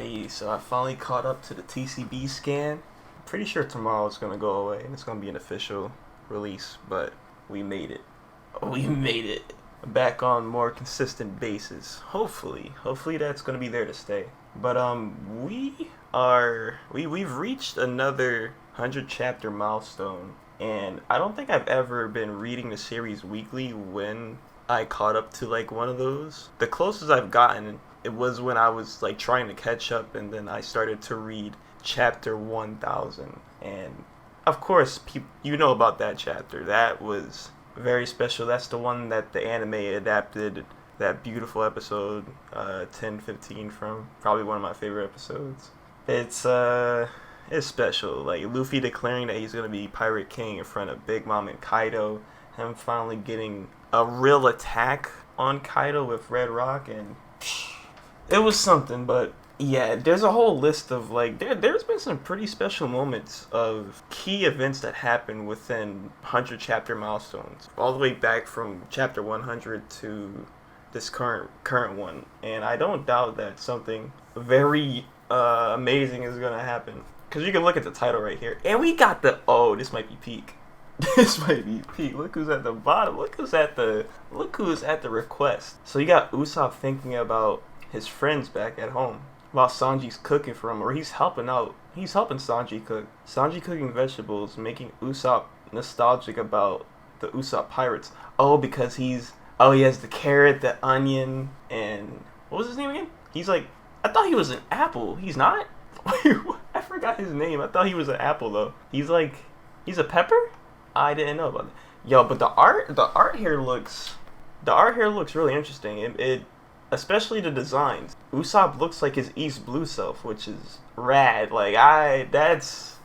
Hey, so I finally caught up to the TCB scan. Pretty sure tomorrow it's gonna go away and it's gonna be an official release, but we made it. We made it. Back on more consistent basis. Hopefully that's gonna be there to stay. But we've reached another 100 chapter milestone, and I don't think I've ever been reading the series weekly when I caught up to like one of those. The closest I've gotten, it was when I was like trying to catch up, and then I started to read chapter 1000. And of course, you know about that chapter. That was very special. That's the one that the anime adapted, that beautiful episode 1015 from. Probably one of my favorite episodes. It's special. Like Luffy declaring that he's gonna be Pirate King in front of Big Mom and Kaido. Him finally getting a real attack on Kaido with Red Rock, and it was something. But yeah, there's a whole list of like there's been some pretty special moments of key events that happen within 100 chapter milestones, all the way back from chapter 100 to this current one. And I don't doubt that something very amazing is gonna happen, because you can look at the title right here, and we got this might be peak. This might be peak. Look who's at the bottom. Look who's at the request. So you got Usopp thinking about his friends back at home while Sanji's cooking for him, or he's helping out. He's helping Sanji cook. Sanji cooking vegetables, making Usopp nostalgic about the Usopp pirates. Because he has the carrot, the onion, and what was his name again? He's like, I thought he was an apple. He's not? I forgot his name. I thought he was an apple though. He's a pepper? I didn't know about that. Yo, but the art here looks really interesting. It especially the designs. Usopp looks like his East Blue self, which is rad. Like that's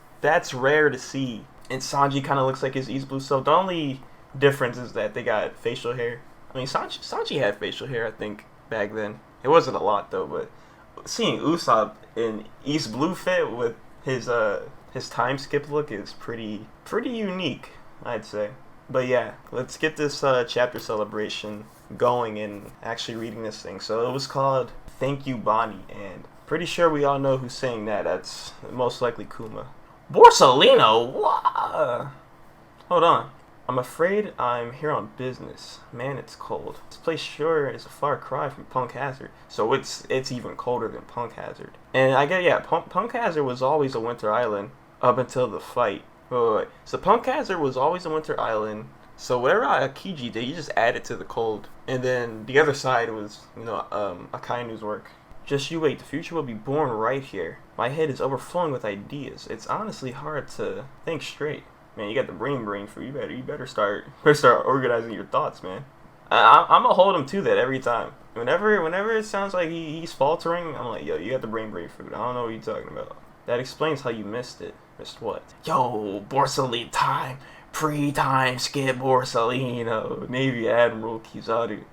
rare to see. And Sanji kind of looks like his East Blue self. The only difference is that they got facial hair. I mean, Sanji had facial hair, I think, back then. It wasn't a lot though, but seeing Usopp in East Blue fit with his time skip look is pretty unique, I'd say. But yeah, let's get this chapter celebration going and actually reading this thing. So it was called Thank You Bonnie, and pretty sure we all know who's saying that. That's most likely Kuma. Borsalino? What? Hold on. I'm afraid I'm here on business. Man, it's cold. This place sure is a far cry from Punk Hazard. So it's even colder than Punk Hazard. And I get, yeah, Punk Hazard was always a winter island up until the fight. Wait. So Punk Hazard was always a winter island. So whatever Akiji did, he just added to the cold. And then the other side was, Akainu's work. Just you wait, the future will be born right here. My head is overflowing with ideas. It's honestly hard to think straight. Man, you got the brain for you. You better start organizing your thoughts, man. I'm gonna hold him to that every time. Whenever it sounds like he's faltering, I'm like, yo, you got the brain food. I don't know what you're talking about. That explains how you missed it. Missed what? Yo, Borsalino time. Pre-time skip Borsalino. Navy Admiral Kizaru.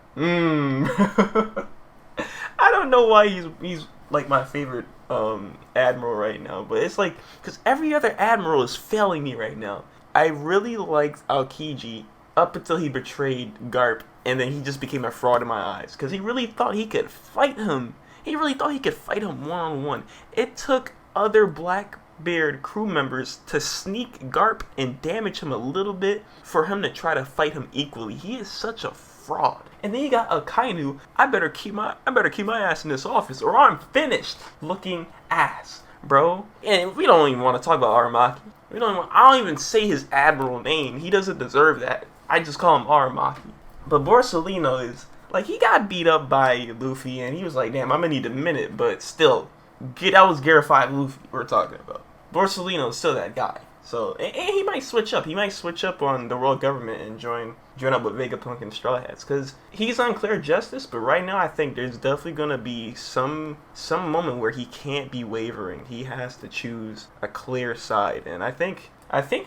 I don't know why he's like my favorite admiral right now, but it's like, because every other admiral is failing me right now. I really liked Aokiji up until he betrayed Garp, and then he just became a fraud in my eyes, because he really thought he could fight him. He really thought he could fight him one-on-one. It took other Blackbeard crew members to sneak Garp and damage him a little bit for him to try to fight him equally. He is such a fraud. And then you got Akainu. I better keep my ass in this office, or I'm finished looking ass, bro. And we don't even want to talk about Aramaki. I don't even say his admiral name. He doesn't deserve that. I just call him Aramaki. But Borsalino is like, he got beat up by Luffy, and he was like, damn, I'm gonna need a minute. But still, that was Gear 5 Luffy we're talking about. Borsalino is still that guy. So, and he might switch up. He might switch up on the world government and join up with Vegapunk and Straw Hats, because he's unclear justice. But right now, I think there's definitely gonna be some moment where he can't be wavering. He has to choose a clear side, and I think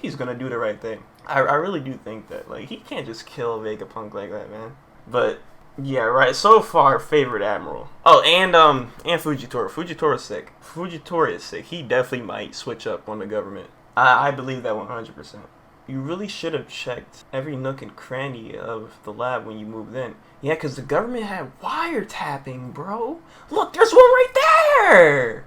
he's gonna do the right thing. I really do think that, like, he can't just kill Vegapunk like that, man. But yeah, right. So far, favorite admiral. Oh, and Fujitora. Fujitora is sick. He definitely might switch up on the government. I believe that 100%. You really should have checked every nook and cranny of the lab when you moved in. Yeah, because the government had wiretapping, bro. Look, there's one right there.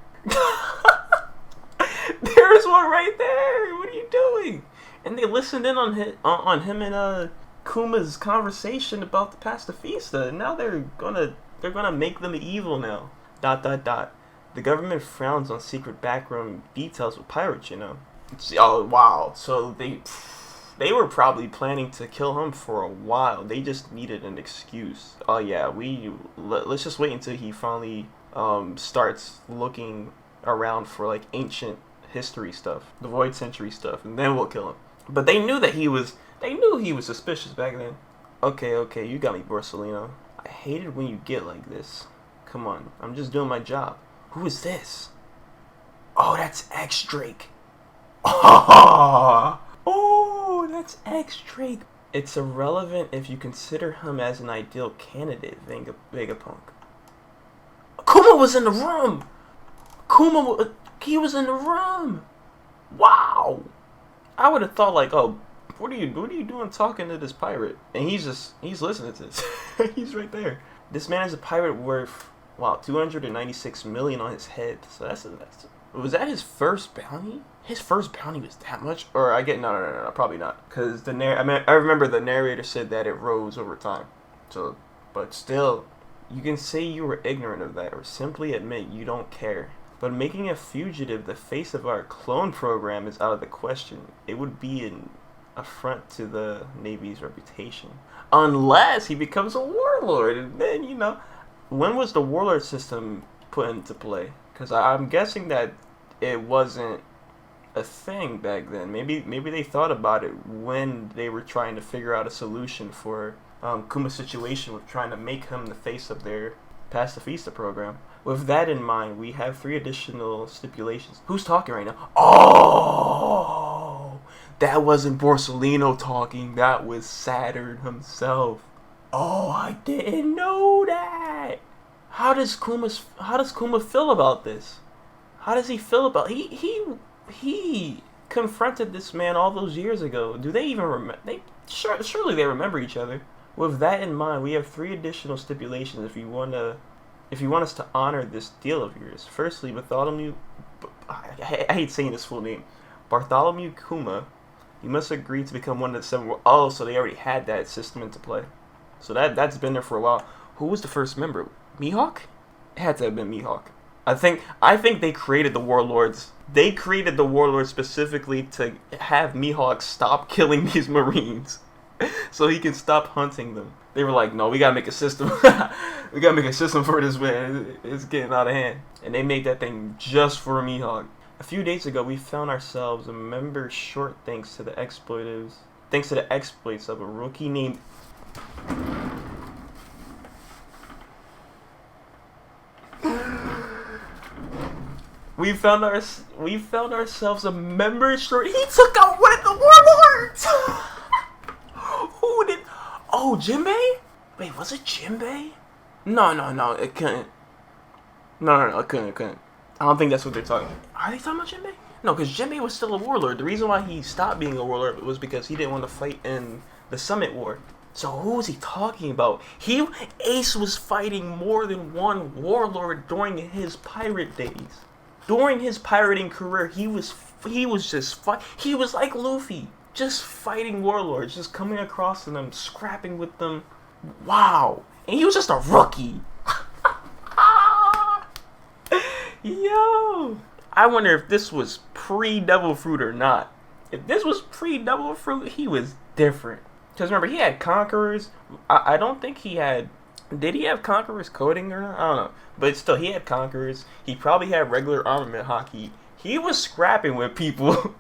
There's one right there. What are you doing? And they listened in on him and Kuma's conversation about the pacifista, and now they're gonna make them evil now. ... The government frowns on secret backroom details with pirates. Oh wow! So they were probably planning to kill him for a while. They just needed an excuse. Oh yeah, let's just wait until he finally starts looking around for like ancient history stuff, the Void Century stuff, and then we'll kill him. But they knew he was suspicious back then. Okay, you got me, Borsellino. I hate it when you get like this. Come on, I'm just doing my job. Who is this? Oh, that's X Drake. Oh, that's X Drake. It's irrelevant if you consider him as an ideal candidate, Vegapunk. Kuma was in the room. He was in the room. Wow. I would have thought like, oh, what are you doing talking to this pirate? And he's listening to this. He's right there. This man is a pirate worth 296 million on his head. So was that his first bounty? His first bounty was that much? Or no, probably not. Because I remember the narrator said that it rose over time. So, but still, you can say you were ignorant of that, or simply admit you don't care. But making a fugitive the face of our clone program is out of the question. It would be an affront to the Navy's reputation. Unless he becomes a warlord, and then, when was the warlord system put into play? Because I'm guessing that it wasn't a thing back then. Maybe they thought about it when they were trying to figure out a solution for Kuma's situation with trying to make him the face of their pacifista program. With that in mind, we have 3 additional stipulations. Who's talking right now? Oh, that wasn't Borsellino talking. That was Saturn himself. Oh, I didn't know that. How does Kuma feel about this? How does he feel about he confronted this man all those years ago? Do they even remember? Surely they remember each other. With that in mind, we have 3 additional stipulations if you want us to honor this deal of yours. Firstly, Bartholomew, I hate saying his full name, Bartholomew Kuma, you must agree to become one of the 7. Oh, so they already had that system into play. So that's been there for a while. Who was the first member? Mihawk? It had to have been Mihawk. I think they created the warlords. They created the warlords specifically to have Mihawk stop killing these Marines, so he can stop hunting them. They were like, no, we gotta make a system. We gotta make a system for this man. It's getting out of hand. And they made that thing just for Mihawk. A few days ago, we found ourselves a member short thanks to the exploits of a rookie named... We found ourselves a member short. He took out one of the warlords. Who did? Oh, Jinbei? Wait, was it Jinbei? No, it couldn't. No, it couldn't. I don't think that's what they're talking about. Are they talking about Jinbei? No, because Jinbei was still a warlord. The reason why he stopped being a warlord was because he didn't want to fight in the Summit War. So who was he talking about? Ace was fighting more than one warlord during his pirate days. During his pirating career, he was like Luffy, just fighting warlords, just coming across to them, scrapping with them. Wow. And he was just a rookie. Yo. I wonder if this was pre-Devil Fruit or not. If this was pre-Devil Fruit, he was different. Because remember, he had Conquerors. I don't think he had... Did he have Conqueror's coding or not? I don't know. But still, he had Conquerors. He probably had regular armament hockey. He was scrapping with people.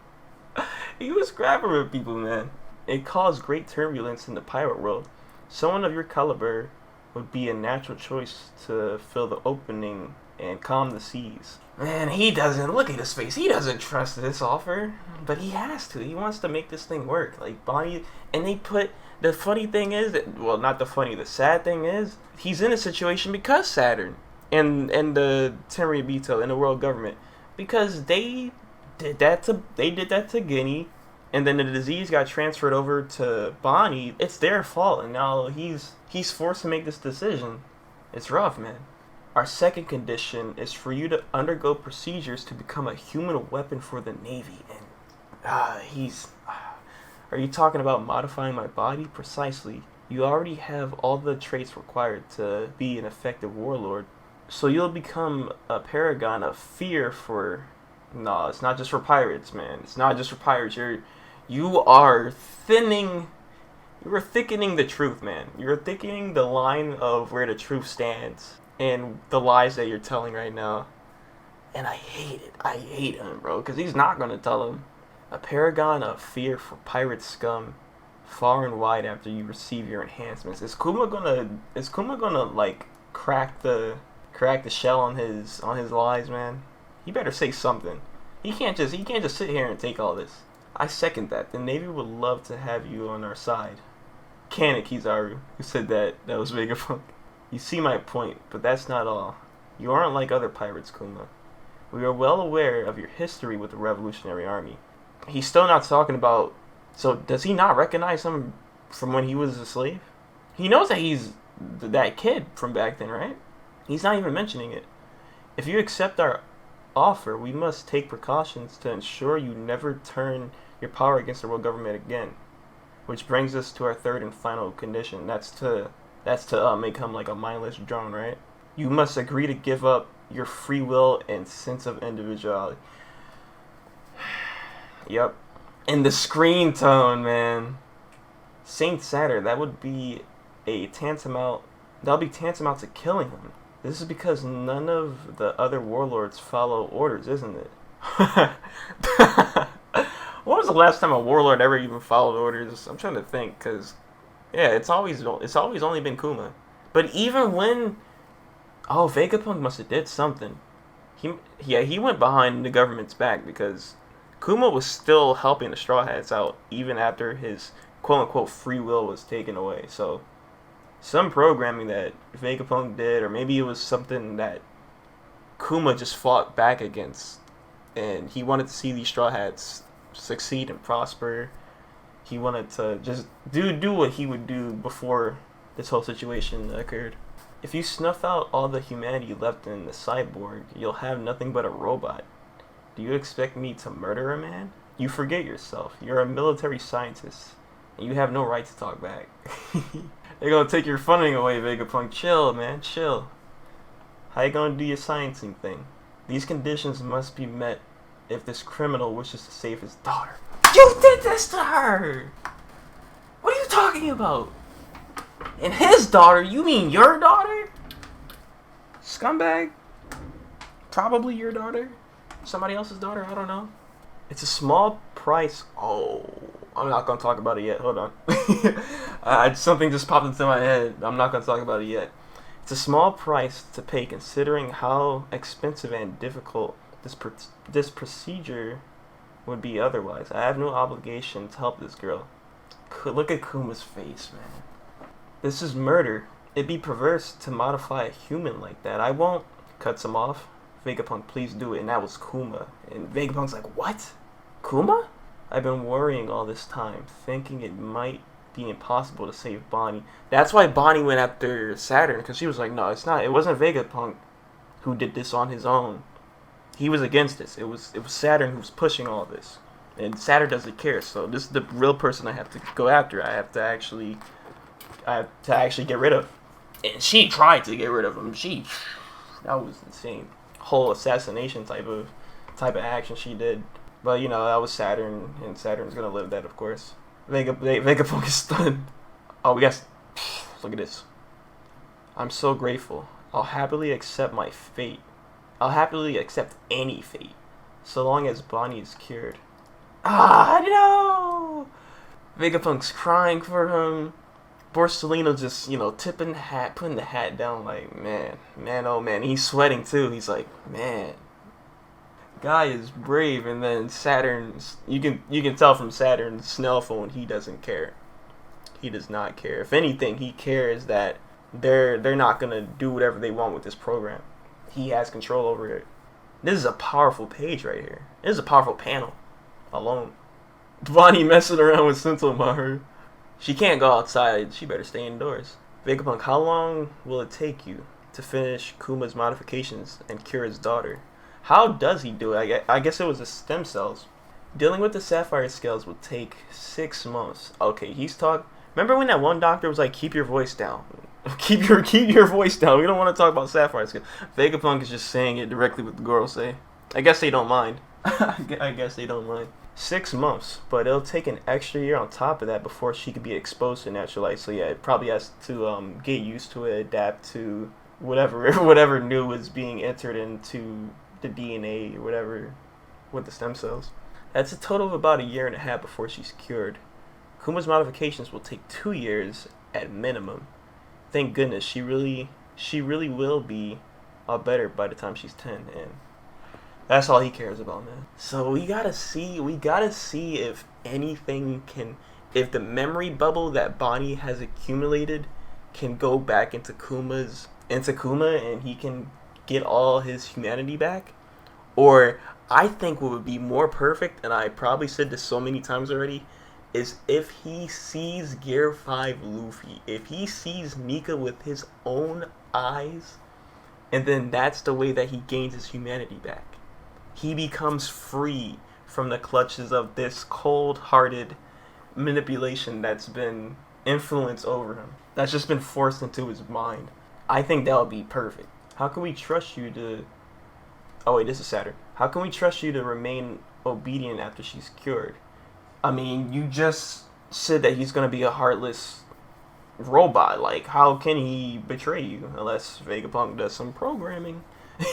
He was scrapping with people, man. It caused great turbulence in the pirate world. Someone of your caliber would be a natural choice to fill the opening and calm the seas. Man, he doesn't. Look at his face. He doesn't trust this offer. But he has to. He wants to make this thing work. Like, Bonnie... And they put... The funny thing is... Well, not the funny. The sad thing is... He's in a situation because Saturn. And the Tenryubito and the world government. Because they did that to Guinea. And then the disease got transferred over to Bonnie. It's their fault. And now he's forced to make this decision. It's rough, man. Our second condition is for you to undergo procedures to become a human weapon for the Navy. And are you talking about modifying my body? Precisely. You already have all the traits required to be an effective warlord. So you'll become a paragon of fear for... No, it's not just for pirates, man. It's not just for pirates. You are thickening the truth, man. You're thickening the line of where the truth stands and the lies that you're telling right now. And I hate it. I hate him, bro, because he's not going to tell him. A paragon of fear for pirate scum far and wide after you receive your enhancements. Is Kuma gonna like crack the shell on his lies, man? He better say something. He can't just sit here and take all this. I second that. The Navy would love to have you on our side. Canon Kizaru, who said that was Vegapunk. You see my point, but that's not all. You aren't like other pirates, Kuma. We are well aware of your history with the Revolutionary Army. He's still not talking about... So, does he not recognize him from when he was a slave? He knows that he's that kid from back then, right? He's not even mentioning it. If you accept our offer, we must take precautions to ensure you never turn your power against the world government again. Which brings us to our third and final condition. That's to make him like a mindless drone, right? You must agree to give up your free will and sense of individuality. Yep. And the screen tone, man. Saint Saturn, that would be tantamount to killing him. This is because none of the other warlords follow orders, isn't it? When was the last time a warlord ever even followed orders? I'm trying to think, because yeah, it's always only been Kuma. But even when Vegapunk must have did something. He went behind the government's back because Kuma was still helping the Straw Hats out even after his quote-unquote free will was taken away. So, some programming that Vegapunk did, or maybe it was something that Kuma just fought back against. And he wanted to see these Straw Hats succeed and prosper. He wanted to just do what he would do before this whole situation occurred. If you snuff out all the humanity left in the cyborg, you'll have nothing but a robot. Do you expect me to murder a man? You forget yourself. You're a military scientist, and you have no right to talk back. They're gonna take your funding away, Vegapunk. Chill, man, chill. How you gonna do your sciencing thing? These conditions must be met if this criminal wishes to save his daughter. You did this to her! What are you talking about? And his daughter? You mean your daughter? Scumbag? Probably your daughter? Somebody else's daughter? I don't know. It's a small price. Oh, I'm not going to talk about it yet. Hold on. Something just popped into my head. I'm not going to talk about it yet. It's a small price to pay considering how expensive and difficult this procedure would be otherwise. I have no obligation to help this girl. Look at Kuma's face, man. This is murder. It'd be perverse to modify a human like that. I won't. Cuts him off. Vegapunk, please do it. And that was Kuma. And Vegapunk's like, what? Kuma? I've been worrying all this time, thinking it might be impossible to save Bonnie. That's why Bonnie went after Saturn, because she was like, no, it's not. It wasn't Vegapunk who did this on his own. He was against this. It was Saturn who was pushing all this. And Saturn doesn't care. So this is the real person I have to go after. I have to actually get rid of. And she tried to get rid of him. That was insane. Whole assassination type of action she did. But that was Saturn, and Saturn's gonna live that, of course. Vegapunk is stunned. Oh, look at this. I'm so grateful. I'll happily accept my fate. I'll happily accept any fate, so long as Bonnie is cured. Ah, no! Vegapunk's crying for him. Borsellino just, tipping the hat, putting the hat down like, man, oh man. He's sweating too. He's like, man, guy is brave. And then Saturn's, you can tell from Saturn's Snell phone, he doesn't care. He does not care. If anything, he cares that they're not gonna do whatever they want with this program. He has control over it. This is a powerful page right here. This is a powerful panel alone. Bonnie messing around with Sentomaru. She can't go outside. She better stay indoors. Vegapunk, how long will it take you? to finish Kuma's modifications and cure his daughter. How does he do it? I guess it was the stem cells. Dealing with the sapphire scales will take 6 months. Okay, he's talk. Remember when that one doctor was like, "Keep your voice down, keep your voice down. We don't want to talk about sapphire scales." Vegapunk is just saying it directly what the girls say. I guess they don't mind. I guess they don't mind. 6 months, but it'll take an extra year on top of that before she could be exposed to natural light. So yeah, it probably has to get used to it, adapt to whatever new is being entered into the DNA or whatever with the stem cells. That's a total of about a year and a half before she's cured. Kuma's modifications will take 2 years at minimum. Thank goodness, she really will be all better by the time she's 10, and that's all he cares about, man. So we gotta see if anything can, if the memory bubble that Bonnie has accumulated can go back into Kuma, and he can get all his humanity back. Or I think what would be more perfect, and I probably said this so many times already, is if he sees Gear 5 Luffy, if he sees Nika with his own eyes, and then that's the way that he gains his humanity back. He becomes free from the clutches of this cold-hearted manipulation that's been influenced over him, that's just been forced into his mind. I think that would be perfect. How can we trust you to... Oh wait, this is Saturn. How can we trust you to remain obedient after she's cured? I mean, you just said that he's going to be a heartless robot. Like, how can he betray you? Unless Vegapunk does some programming.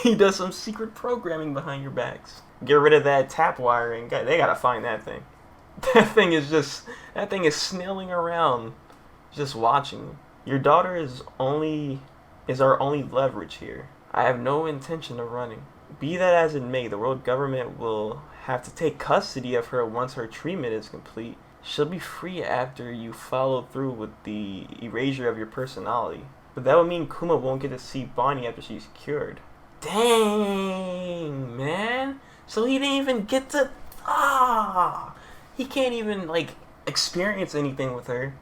He does some secret programming behind your backs. Get rid of that tap wiring. They got to find that thing. That thing is snailing around, just watching. Your daughter is our only leverage here. I have no intention of running. Be that as it may, the world government will have to take custody of her once her treatment is complete. She'll be free after you follow through with the erasure of your personality. But that would mean Kuma won't get to see Bonnie after she's cured. Dang, man. So he didn't even get to... He can't even, like, experience anything with her,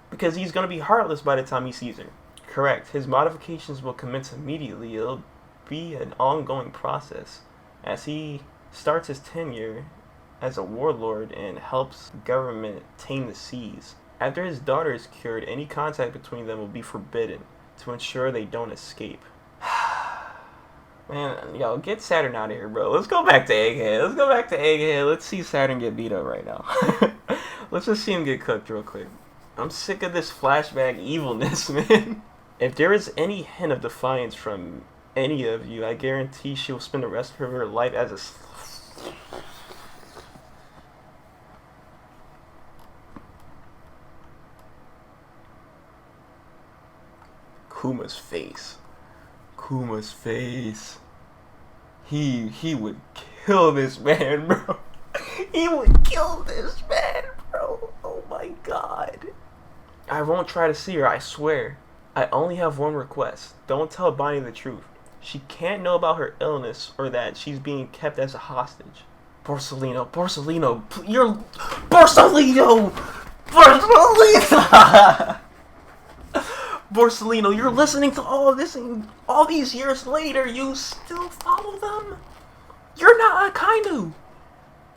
because he's going to be heartless by the time he sees her. Correct. His modifications will commence immediately. It'll be an ongoing process as he starts his tenure as a warlord and helps the government tame the seas. After his daughter is cured, any contact between them will be forbidden to ensure they don't escape. Man, yo, get Saturn out of here, bro. Let's go back to Egghead. Let's see Saturn get beat up right now. Let's just see him get cooked real quick. I'm sick of this flashback evilness, man. If there is any hint of defiance from any of you, I guarantee she will spend the rest of her life as a... Kuma's face. He would kill this man, bro. He would kill this man, bro. Oh my god. I won't try to see her, I swear. I only have one request. Don't tell Bonnie the truth. She can't know about her illness or that she's being kept as a hostage. Borsalino, you're... Borsalino! Borsalino, you're listening to all of this, and all these years later, you still follow them? You're not Akainu!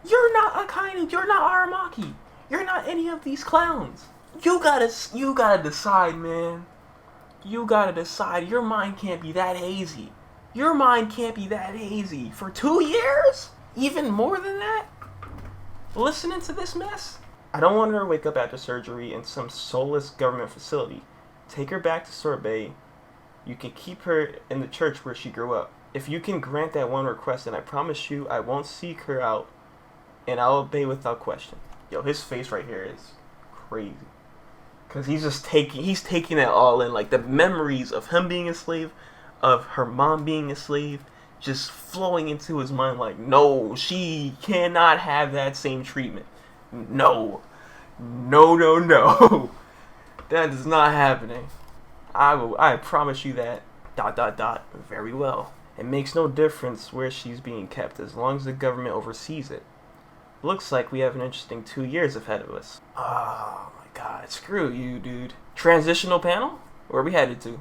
You're not Aramaki! You're not any of these clowns! You gotta decide, man. You gotta decide. Your mind can't be that hazy. For 2 years? Even more than that? Listening to this mess? I don't want her to wake up after surgery in some soulless government facility. Take her back to Sorbet. You can keep her in the church where she grew up. If you can grant that one request, then I promise you I won't seek her out, and I'll obey without question. Yo, his face right here is crazy. Because he's taking it all in. Like, the memories of him being a slave, of her mom being a slave, just flowing into his mind like, no, she cannot have that same treatment. No. That is not happening. I promise you that. ... Very well. It makes no difference where she's being kept as long as the government oversees it. Looks like we have an interesting 2 years ahead of us. Oh my god, screw you, dude. Transitional panel? Where we headed to?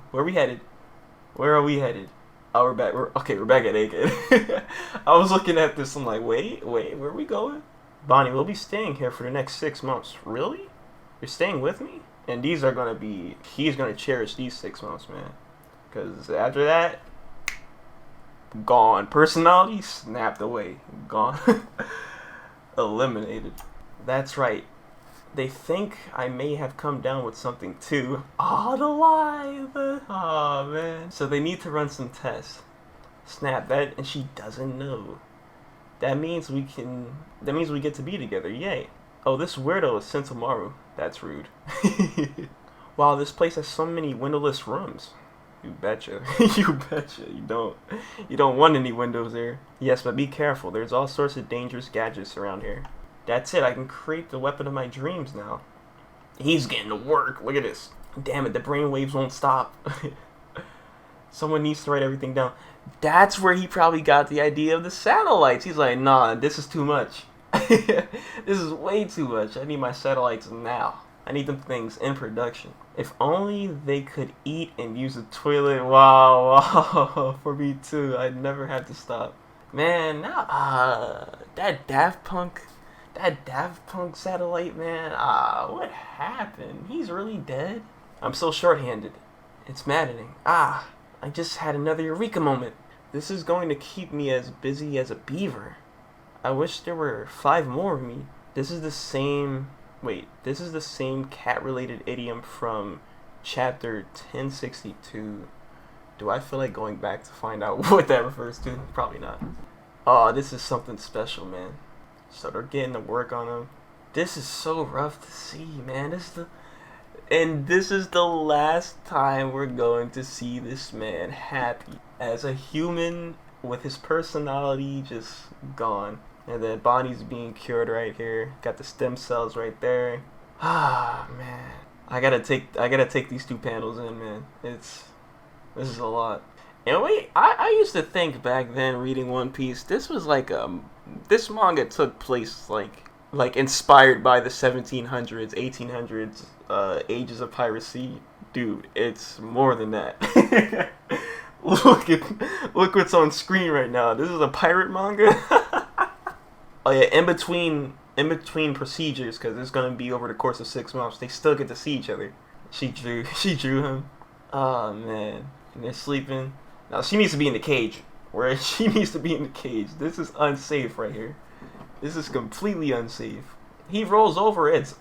Where are we headed? Oh, we're back. We're back at Egghead. I was looking at this. I'm like, wait, where are we going? Bonnie, we'll be staying here for the next 6 months. Really? You're staying with me? And these are gonna be. He's gonna cherish these 6 months, man. Cause after that, gone. Personality snapped away. Gone. Eliminated. That's right. They think I may have come down with something too. Oh, the lie! Oh, man. So they need to run some tests. Snap that, and she doesn't know. That means we get to be together. Yay. Oh, this weirdo is Sentomaru. That's rude. Wow, this place has so many windowless rooms. You betcha. You betcha. You don't want any windows there. Yes, but be careful. There's all sorts of dangerous gadgets around here. That's it. I can create the weapon of my dreams now. He's getting to work. Look at this. Damn it, the brainwaves won't stop. Someone needs to write everything down. That's where he probably got the idea of the satellites. He's like, nah, this is too much. This is way too much. I need my satellites now. I need them things in production. If only they could eat and use the toilet. Wow. For me too. I'd never have to stop. Man, now, that Daft Punk satellite, man. What happened? He's really dead? I'm so short-handed. It's maddening. I just had another eureka moment. This is going to keep me as busy as a beaver. I wish there were 5 more of me. This is the same cat-related idiom from chapter 1062. Do I feel like going back to find out what that refers to? Probably not. Oh, this is something special, man. So they're getting to work on him. This is so rough to see, man. This is the last time we're going to see this man happy as a human with his personality just gone. And then Bonnie's being cured right here. Got the stem cells right there. Man. I gotta take these 2 panels in, man. This is a lot. And wait, I used to think back then reading One Piece, this was like this manga took place like inspired by the 1700s, 1800s, ages of piracy. Dude, it's more than that. Look what's on screen right now. This is a pirate manga. Oh yeah, in between procedures, because it's gonna be over the course of 6 months, they still get to see each other. She drew him. Oh man, and they're sleeping. Now she needs to be in the cage. She needs to be in the cage. This is unsafe right here. This is completely unsafe. He rolls over, it's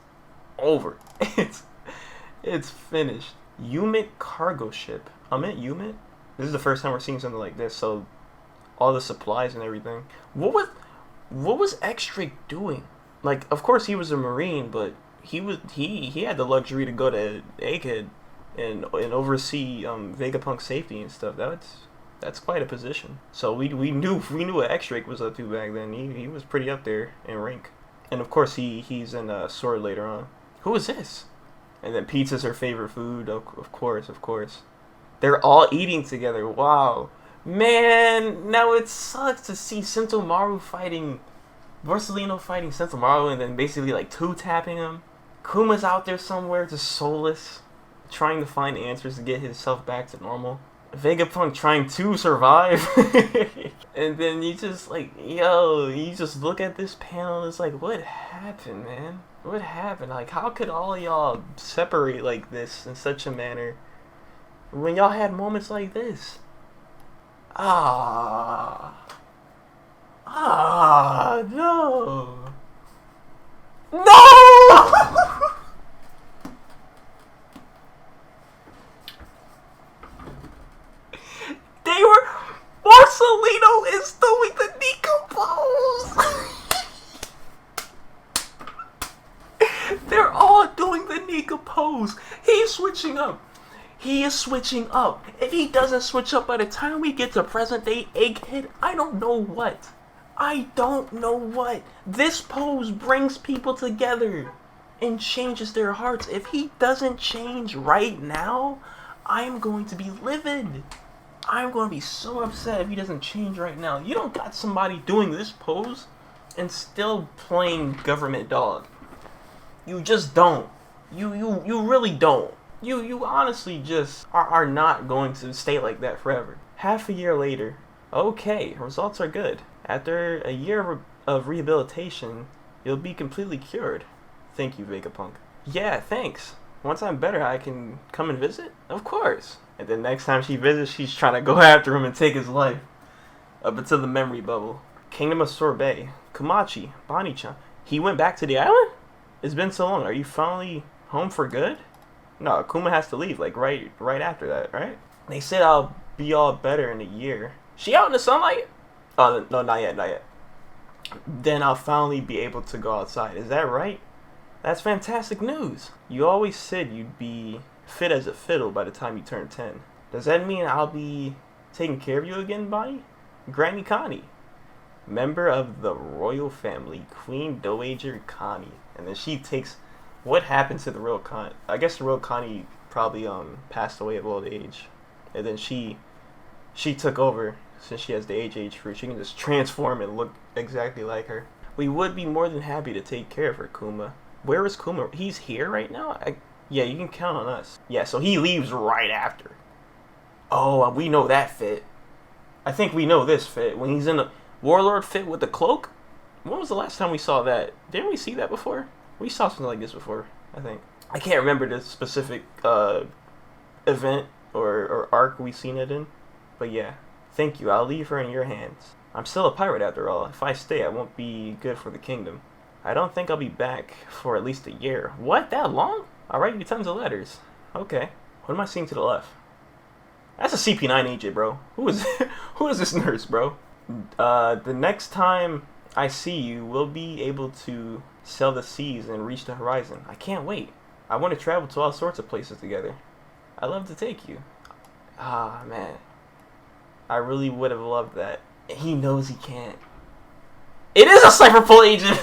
over. It's finished. Umit cargo ship. Umit? This is the first time we're seeing something like this, so all the supplies and everything. What was X-Drake doing? Like, of course he was a Marine, but he had the luxury to go to Egghead and oversee Vegapunk's safety and stuff. That's quite a position. So we knew what X-Drake was up to back then. He was pretty up there in rank. And of course he's in Sword later on. Who is this? And then pizza's her favorite food. Of course. They're all eating together. Wow. Man, now it sucks to see Sentomaru fighting Borsellino fighting Sentomaru and then basically like 2-tapping him. Kuma's out there somewhere just soulless, trying to find answers to get himself back to normal. Vegapunk trying to survive. And then you just you just look at this panel and it's like, what happened, man? What happened? Like, how could all of y'all separate like this in such a manner when y'all had moments like this? No. No! They were... Borsellino is doing the Nico pose! They're all doing the Nico pose. He's switching up. He is switching up. If he doesn't switch up by the time we get to present day Egghead, I don't know what. This pose brings people together and changes their hearts. If he doesn't change right now, I'm going to be livid. I'm going to be so upset if he doesn't change right now. You don't got somebody doing this pose and still playing government dog. You just don't. You really don't. You honestly just are not going to stay like that forever. Half a year later, okay, results are good. After a year of rehabilitation, you'll be completely cured. Thank you, Vegapunk. Yeah, thanks. Once I'm better, I can come and visit? Of course. And then next time she visits, she's trying to go after him and take his life. Up into the memory bubble. Kingdom of Sorbet. Komachi. Bonnie-chan. He went back to the island? It's been so long. Are you finally home for good? No, Kuma has to leave, like, right after that, right? They said I'll be all better in a year. She out in the sunlight? Oh, no, not yet. Then I'll finally be able to go outside. Is that right? That's fantastic news. You always said you'd be fit as a fiddle by the time you turn 10. Does that mean I'll be taking care of you again, Bonnie? Granny Connie. Member of the royal family, Queen Dowager Connie. And then she takes... What happened to the real Connie? I guess the real Connie probably passed away of old age. And then she took over. Since she has the age fruit, she can just transform and look exactly like her. We would be more than happy to take care of her, Kuma. Where is Kuma? He's here right now? Yeah, you can count on us. Yeah, so he leaves right after. Oh, we know that fit. I think we know this fit. When he's in the Warlord fit with the cloak? When was the last time we saw that? Didn't we see that before? We saw something like this before, I think. I can't remember the specific event or arc we seen it in. But yeah. Thank you, I'll leave her in your hands. I'm still a pirate after all. If I stay, I won't be good for the kingdom. I don't think I'll be back for at least a year. What? That long? I'll write you tons of letters. Okay. What am I seeing to the left? That's a CP9 agent, bro. Who is this nurse, bro? The next time I see you, we'll be able to sail the seas and reach the horizon. I can't wait. I want to travel to all sorts of places together. I'd love to take you. Ah, man. I really would have loved that. He knows he can't. It is a Cypherpole agent!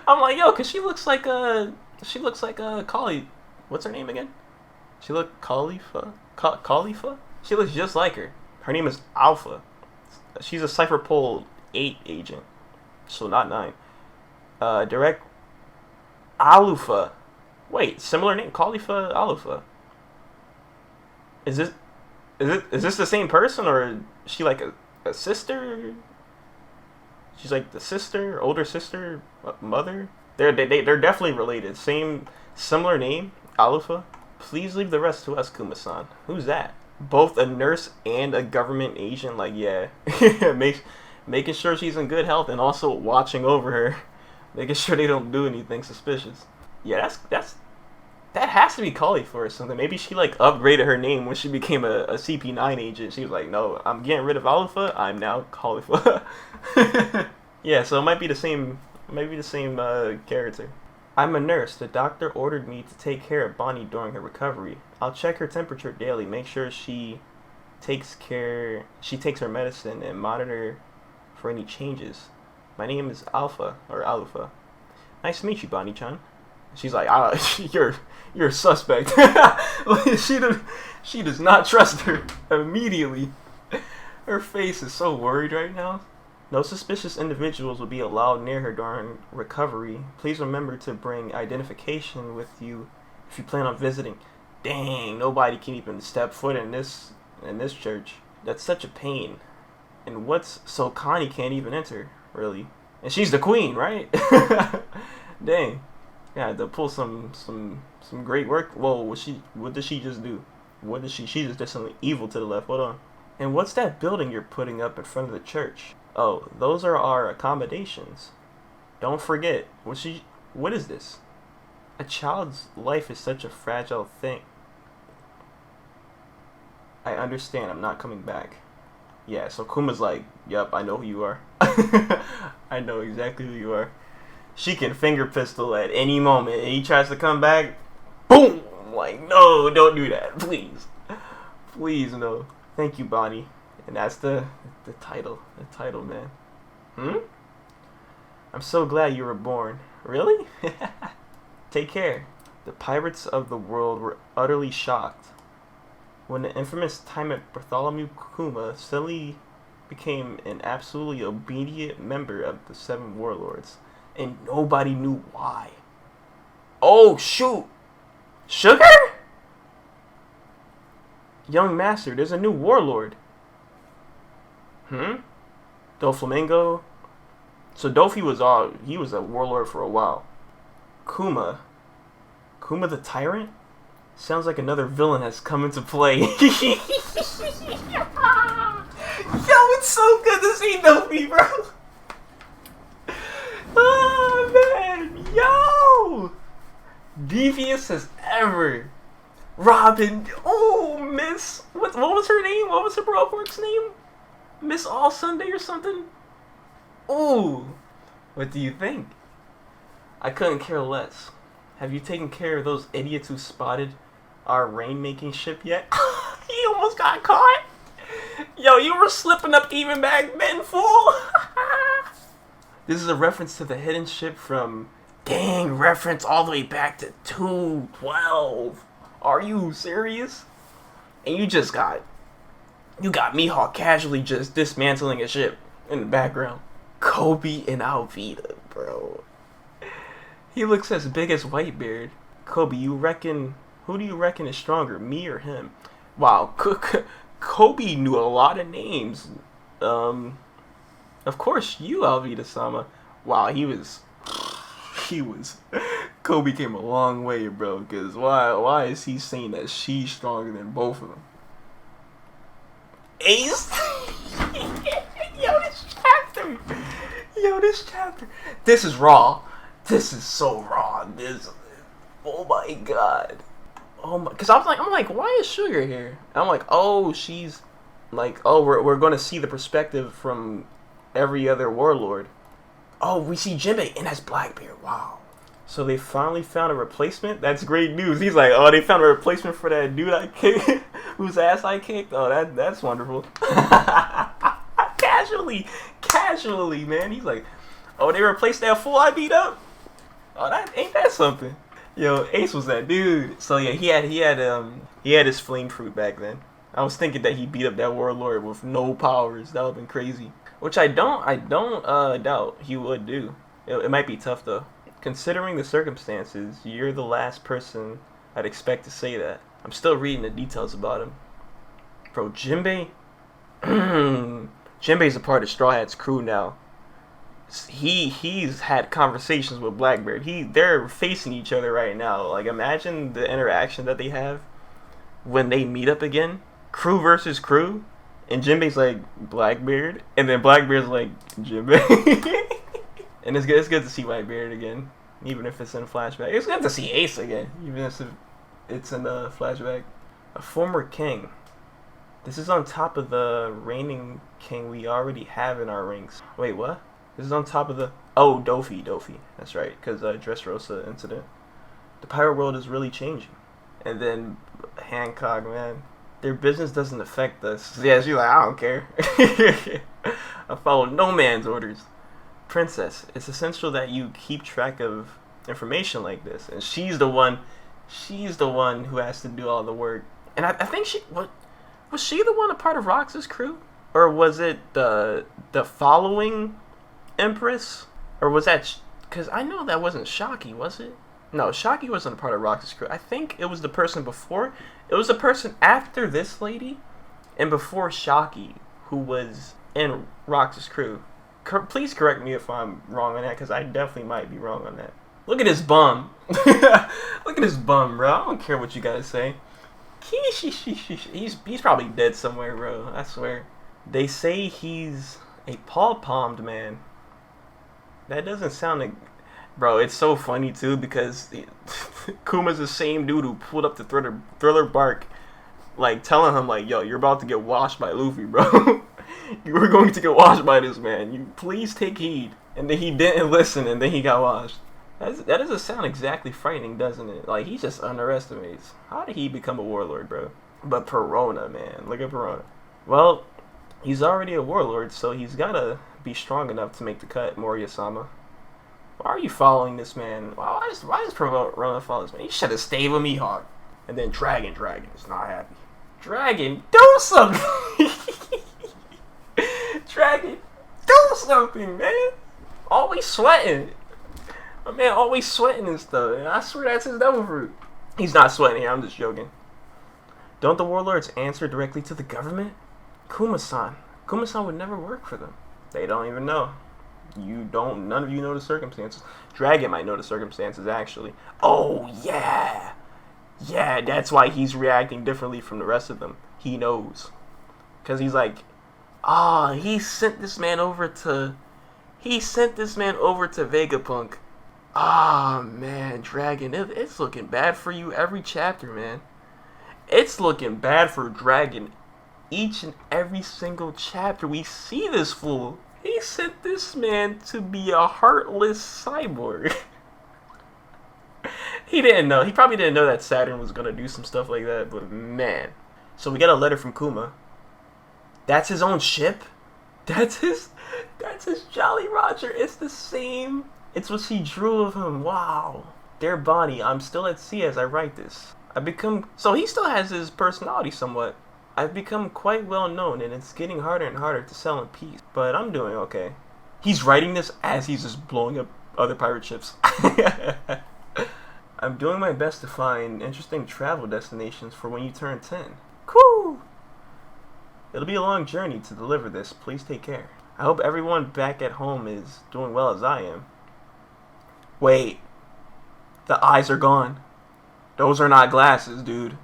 I'm like, yo, cause she looks like Kali. What's her name again? She look Khalifa? Khalifa? She looks just like her. Her name is Alpha. She's a Cypherpole 8 agent. So not 9. Direct Alufa. Wait, similar name? Khalifa Alufa. Is this the same person, or is she like a sister? She's like the sister, older sister, mother. They're definitely related. Similar name, Alufa. Please leave the rest to us, Kuma-san. Who's that? Both a nurse and a government agent. Like, yeah, making sure she's in good health and also watching over her, making sure they don't do anything suspicious. Yeah, that has to be Khalifa or something. Maybe she like upgraded her name when she became a CP9 agent. She was like, no, I'm getting rid of Alpha. I'm now Khalifa. Yeah, so it might be the same. Maybe the same character. I'm a nurse. The doctor ordered me to take care of Bonnie during her recovery. I'll check her temperature daily, make sure she takes her medicine, and monitor for any changes. My name is Alpha. Nice to meet you, Bonnie-chan. She's like, you're a suspect. She does not trust her immediately. Her face is so worried right now. No suspicious individuals will be allowed near her during recovery. Please remember to bring identification with you if you plan on visiting. Dang, nobody can even step foot in this church. That's such a pain. And so Connie can't even enter, really. And she's the queen, right? Dang. Yeah, to pull some great work. Whoa, what did she just do? She just did something evil to the left. Hold on. And what's that building you're putting up in front of the church? Oh, those are our accommodations. Don't forget. What is this? A child's life is such a fragile thing. I understand, I'm not coming back. Yeah, so Kuma's like, yep, I know who you are. I know exactly who you are. She can finger pistol at any moment. And he tries to come back, boom! Like, no, don't do that, please. Please, no. Thank you, Bonnie. And that's the title. The title, man. I'm so glad you were born. Really? Take care. The pirates of the world were utterly shocked when the infamous tyrant Bartholomew Kuma suddenly became an absolutely obedient member of the 7 warlords, and nobody knew why. Oh shoot! Sugar? Young master, there's a new warlord. Doflamingo. So Dofi he was a warlord for a while. Kuma. Kuma the Tyrant? Sounds like another villain has come into play. Yo, it's so good to see Dofi, bro. Oh, man. Yo! Devious as ever. Robin. Oh, Miss. What was her name? What was her Brokework's name? Miss All Sunday or something? Ooh. What do you think? I couldn't care less. Have you taken care of those idiots who spotted our rainmaking ship yet? He almost got caught. Yo, you were slipping up even back then, fool. This is a reference to the hidden ship from... Dang, reference all the way back to 212. Are you serious? And you got Mihawk casually just dismantling a ship in the background. Kobe and Alvida, bro. He looks as big as Whitebeard. Kobe, who do you reckon is stronger, me or him? Wow, Kobe knew a lot of names. Of course you, Alvida-sama. Wow, Kobe came a long way, bro, because why is he saying that she's stronger than both of them? Ace? This chapter. This is raw. This is so raw. Oh my god. Oh my, because I'm like, why is Sugar here? And I'm like, oh, she's like, oh, we're going to see the perspective from every other warlord. Oh, we see Jinbei, and that's Blackbeard. Wow. So they finally found a replacement? That's great news. He's like, oh, they found a replacement for that dude I kicked, whose ass I kicked? Oh, that's wonderful. Casually, man. He's like, oh, they replaced that fool I beat up? Oh, ain't that something? Yo, Ace was that dude. So yeah, he had his flame fruit back then. I was thinking that he beat up that warlord with no powers. That would've been crazy. Which I don't doubt he would do. It might be tough though. Considering the circumstances, you're the last person I'd expect to say that. I'm still reading the details about him. Bro, Jinbei? Jinbei's a part of Straw Hat's crew now. He's had conversations with Blackbeard. They're facing each other right now. Like, imagine the interaction that they have when they meet up again. Crew versus crew. And Jinbei's like, Blackbeard. And then Blackbeard's like, Jinbei. And it's good to see Whitebeard again. Even if it's in a flashback. It's good to see Ace again. Even if it's in a flashback. A former king. This is on top of the reigning king we already have in our ranks. Wait, what? This is on top of the... Oh, Dofi. That's right, because Dressrosa incident. The pirate world is really changing. And then Hancock, man. Their business doesn't affect us. Yeah, she's like, I don't care. I follow no man's orders. Princess, it's essential that you keep track of information like this. And she's the one who has to do all the work. And I think was she the one a part of Rox's crew? Or was it the following Empress? Or was that... Because I know that wasn't Shocky, was it? No, Shocky wasn't a part of Rox's crew. I think it was the person before. It was the person after this lady and before Shocky who was in Rox's crew. Please correct me if I'm wrong on that, because I definitely might be wrong on that. Look at his bum. Look at his bum, bro. I don't care what you guys say. He's probably dead somewhere, bro. I swear. They say he's a paw-palmed man. That doesn't sound like... Bro, it's so funny, too, because Kuma's the same dude who pulled up the Thriller bark, like, telling him, like, yo, you're about to get washed by Luffy, bro. You were going to get washed by this man. You please take heed. And then he didn't listen, and then he got washed. That doesn't sound exactly frightening, doesn't it? Like, he just underestimates. How did he become a warlord, bro? But Perona, man. Look at Perona. Well, he's already a warlord, so he's gotta be strong enough to make the cut, Moria-sama. Why are you following this man? Why does Perona follow this man? You should have stayed with Mihawk. And then Dragon is not happy. Dragon, do something! Dragon, do something, man! Always sweating. My man always sweating and stuff. And I swear that's his devil fruit. He's not sweating here, I'm just joking. Don't the warlords answer directly to the government? Kuma-san. Kuma-san would never work for them. They don't even know. None of you know the circumstances. Dragon might know the circumstances, actually. Oh, yeah. Yeah, that's why he's reacting differently from the rest of them. He knows. Because he's like, he sent this man over to Vegapunk. Man, Dragon, it's looking bad for you every chapter, man. It's looking bad for Dragon. Each and every single chapter, we see this fool. He sent this man to be a heartless cyborg. He didn't know. He probably didn't know that Saturn was going to do some stuff like that, but man. So we got a letter from Kuma. That's his own ship? That's his Jolly Roger. It's the same. It's what she drew of him. Wow. Dear Bonnie, I'm still at sea as I write this. So he still has his personality somewhat. I've become quite well known, and it's getting harder and harder to sell in peace. But I'm doing okay. He's writing this as he's just blowing up other pirate ships. I'm doing my best to find interesting travel destinations for when you turn 10. Cool! It'll be a long journey to deliver this. Please take care. I hope everyone back at home is doing well as I am. Wait. The eyes are gone. Those are not glasses, dude.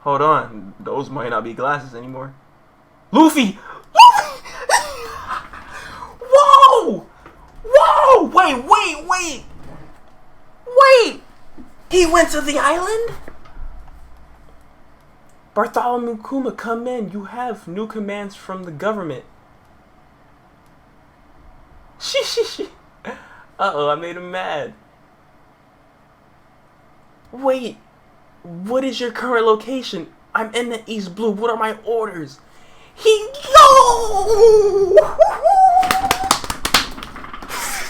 Hold on. Those might not be glasses anymore. Luffy! Luffy! Whoa! Whoa! Wait! He went to the island? Bartholomew Kuma, come in. You have new commands from the government. Uh-oh, I made him mad. Wait, what is your current location? I'm in the East Blue. What are my orders?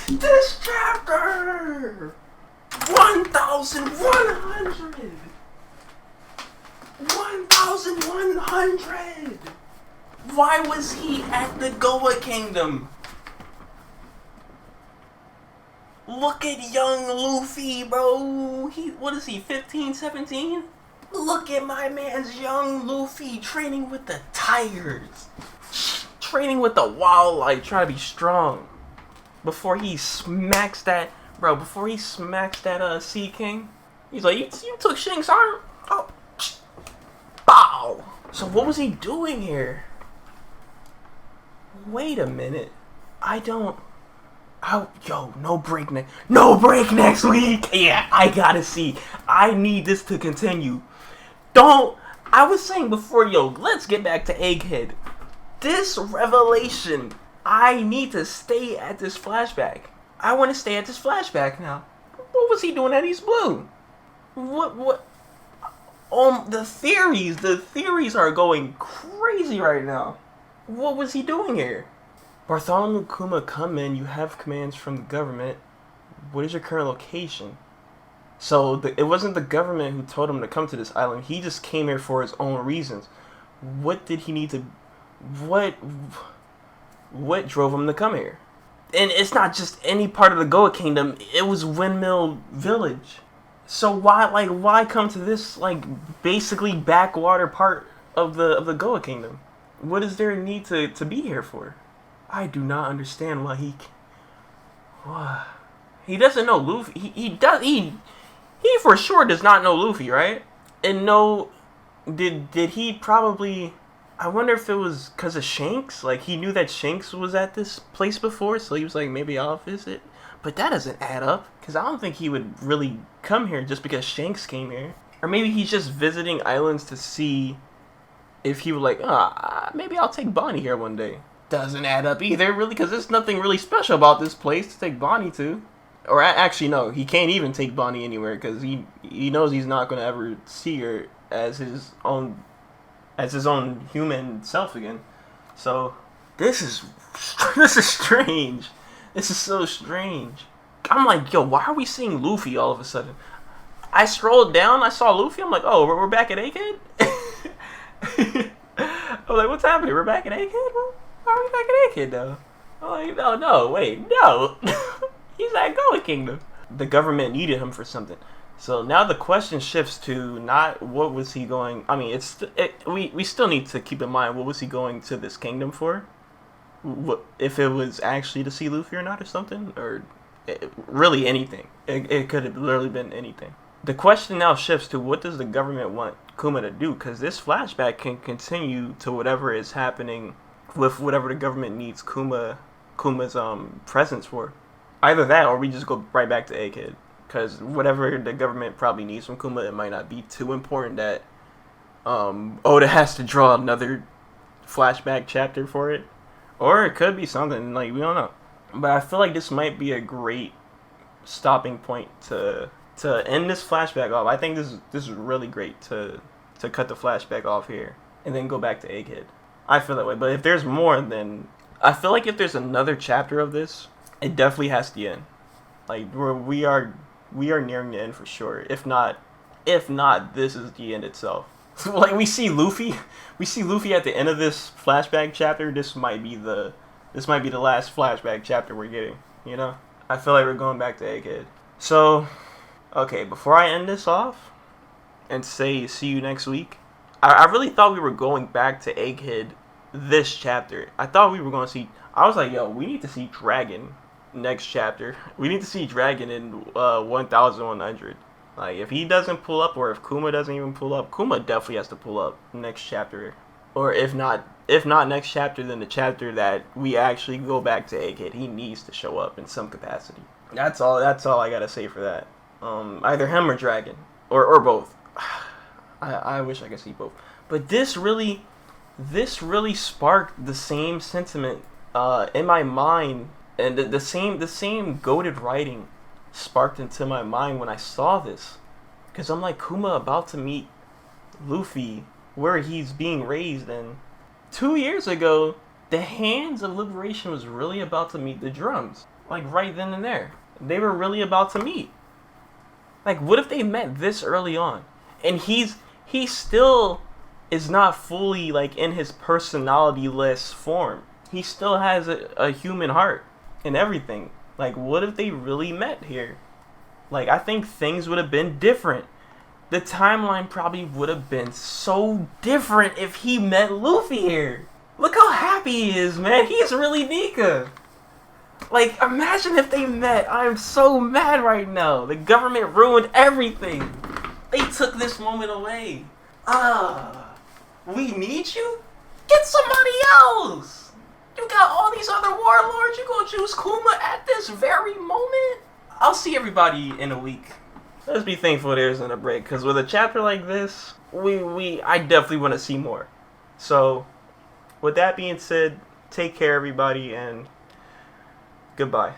This chapter! 1,100! 1,100! Why was he at the Goa Kingdom? Look at young Luffy, bro. What is he, 15, 17? Look at my man's young Luffy training with the tigers. Training with the wildlife, trying to be strong. Before he smacks that Sea King. He's like, you took Shanks' arm? Oh, bow. So what was he doing here? Wait a minute. No break next week. Yeah, I gotta see. I need this to continue. I was saying before, let's get back to Egghead. This revelation, I need to stay at this flashback. I want to stay at this flashback now. What was he doing at East Blue? What? The theories are going crazy right now. What was he doing here? Bartholomew Kuma, come in. You have commands from the government. What is your current location? So it wasn't the government who told him to come to this island. He just came here for his own reasons. What did he need to... What drove him to come here? And it's not just any part of the Goa Kingdom. It was Windmill Village. So why come to this, basically backwater part of the Goa Kingdom? What is there a need to be here for? I do not understand why he doesn't know Luffy. He for sure does not know Luffy, right? And did he probably... I wonder if it was because of Shanks. He knew that Shanks was at this place before, so he was like, maybe I'll visit. But that doesn't add up, because I don't think he would really come here just because Shanks came here. Or maybe he's just visiting islands to see if he would maybe I'll take Bonnie here one day. Doesn't add up either, really, because there's nothing really special about this place to take Bonnie to. Or actually, no, he can't even take Bonnie anywhere, because he knows he's not going to ever see her as his own human self again. So this is strange. This is so strange. I'm like, why are we seeing Luffy all of a sudden? I scrolled down, I saw Luffy, I'm like, oh, we're back at Egghead? I'm like, what's happening? We're back at Egghead? Why are we back at Egghead though? I'm like, no. He's at Goa Kingdom. The government needed him for something. So now the question shifts to not what was he going. I mean, we still need to keep in mind what was he going to this kingdom for. What if it was actually to see Luffy or not or something, or really anything. It could have literally been anything. The question now shifts to what does the government want Kuma to do? Because this flashback can continue to whatever is happening with whatever the government needs Kuma's presence for. Either that, or we just go right back to Egghead. Because whatever the government probably needs from Kuma, it might not be too important that Oda has to draw another flashback chapter for it. Or it could be something, like, we don't know. But I feel like this might be a great stopping point to end this flashback off. I think this is really great to cut the flashback off here and then go back to Egghead. I feel that way. But if there's more, then I feel like if there's another chapter of this, it definitely has to end. Like we are nearing the end for sure. If not, this is the end itself. Like we see Luffy at the end of this flashback chapter. This might be the last flashback chapter we're getting. You know, I feel like we're going back to Egghead. So, okay, before I end this off and say see you next week, I really thought we were going back to Egghead this chapter. I thought we were going to see. I was like, yo, we need to see Dragon next chapter. We need to see Dragon in 1100. Like, if he doesn't pull up, or if Kuma doesn't even pull up, Kuma definitely has to pull up next chapter. Or if not next chapter, then the chapter that we actually go back to Egghead. He needs to show up in some capacity. That's all I gotta say for that. Either him or Dragon, or both. I wish I could see both. But this really sparked the same sentiment in my mind, and the same goated writing sparked into my mind when I saw this, because I'm like, Kuma about to meet Luffy where he's being raised, and 2 years ago the Hands of Liberation was really about to meet the Drums, like right then and there. They were really about to meet. Like, what if they met this early on, and he still is not fully like in his personality-less form. He still has a human heart and everything. Like, what if they really met here? Like, I think things would have been different. The timeline probably would have been so different if he met Luffy here. Look how happy he is, man. He's really Nika. Like, imagine if they met. I'm so mad right now. The government ruined everything. They took this moment away. We need you? Get somebody else. You got all these other warlords. You gonna choose Kuma at this very moment? I'll see everybody in a week. Let's be thankful there isn't a break, because with a chapter like this, I definitely want to see more. So, with that being said, take care, everybody, and goodbye.